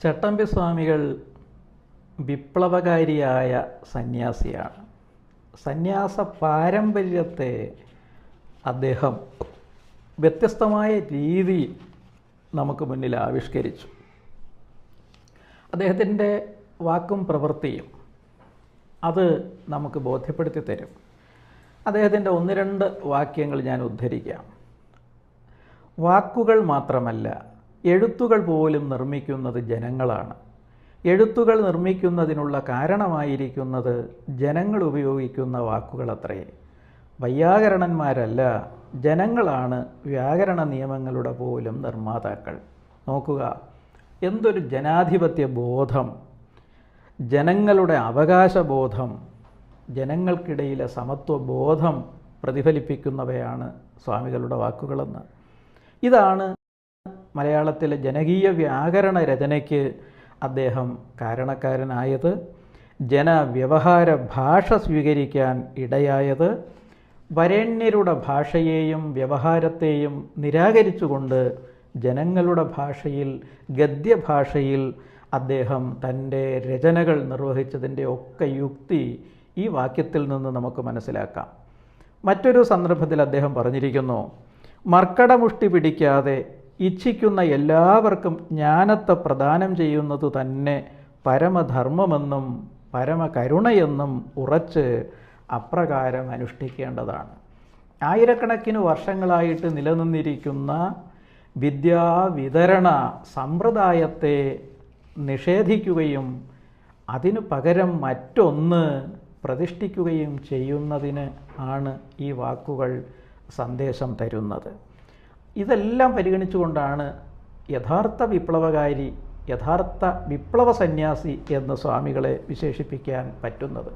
ചട്ടമ്പി സ്വാമികൾ വിപ്ലവകാരിയായ സന്യാസിയാണ്. സന്യാസ പാരമ്പര്യത്തെ അദ്ദേഹം വ്യത്യസ്തമായ രീതിയിൽ നമുക്ക് മുന്നിൽ ആവിഷ്കരിച്ചു. അദ്ദേഹത്തിൻ്റെ വാക്കും പ്രവൃത്തിയും അത് നമുക്ക് ബോധ്യപ്പെടുത്തി തരും. അദ്ദേഹത്തിൻ്റെ ഒന്ന് രണ്ട് വാക്യങ്ങൾ ഞാൻ ഉദ്ധരിക്കാം. വാക്കുകൾ മാത്രമല്ല, എഴുത്തുകൾ പോലും നിർമ്മിക്കുന്നത് ജനങ്ങളാണ്. എഴുത്തുകൾ നിർമ്മിക്കുന്നതിനുള്ള കാരണമായിരിക്കുന്നത് ജനങ്ങൾ ഉപയോഗിക്കുന്ന വാക്കുകളത്രേ. വൈയാകരണന്മാരല്ല, ജനങ്ങളാണ് വ്യാകരണ നിയമങ്ങളുടെ പോലും നിർമ്മാതാക്കൾ. നോക്കുക, എന്തൊരു ജനാധിപത്യ ബോധം, ജനങ്ങളുടെ അവകാശബോധം, ജനങ്ങൾക്കിടയിലെ സമത്വബോധം പ്രതിഫലിപ്പിക്കുന്നവയാണ് സ്വാമികളുടെ വാക്കുകളെന്ന്. ഇതാണ് മലയാളത്തിലെ ജനകീയ വ്യാകരണ രചനയ്ക്ക് അദ്ദേഹം കാരണക്കാരനായത്, ജനവ്യവഹാര ഭാഷ സ്വീകരിക്കാൻ ഇടയായത്, വരേണ്യരുടെ ഭാഷയെയും വ്യവഹാരത്തെയും നിരാകരിച്ചുകൊണ്ട് ജനങ്ങളുടെ ഭാഷയിൽ, ഗദ്യഭാഷയിൽ അദ്ദേഹം തൻ്റെ രചനകൾ നിർവഹിച്ചതിൻ്റെ ഒക്കെ യുക്തി ഈ വാക്യത്തിൽ നിന്ന് നമുക്ക് മനസ്സിലാക്കാം. മറ്റൊരു സന്ദർഭത്തിൽ അദ്ദേഹം പറഞ്ഞിരിക്കുന്നു, മർക്കടമുഷ്ടി പിടിക്കാതെ ഇച്ഛിക്കുന്ന എല്ലാവർക്കും ജ്ഞാനത്തെ പ്രദാനം ചെയ്യുന്നത് തന്നെ പരമധർമ്മമെന്നും പരമകരുണയെന്നും ഉറച്ച് അപ്രകാരം അനുഷ്ഠിക്കേണ്ടതാണ്. ആയിരക്കണക്കിന് വർഷങ്ങളായിട്ട് നിലനിന്നിരിക്കുന്ന വിദ്യാവിതരണ സമ്പ്രദായത്തെ നിഷേധിക്കുകയും അതിനു പകരം മറ്റൊന്ന് പ്രതിഷ്ഠിക്കുകയും ചെയ്യുന്നതിന് ആണ് ഈ വാക്കുകൾ സന്ദേശം തരുന്നത്. ഇതെല്ലാം പരിഗണിച്ചുകൊണ്ടാണ് യഥാർത്ഥ വിപ്ലവകാരി, യഥാർത്ഥ വിപ്ലവ സന്യാസി എന്ന് സ്വാമികളെ വിശേഷിപ്പിക്കാൻ പറ്റുന്നത്.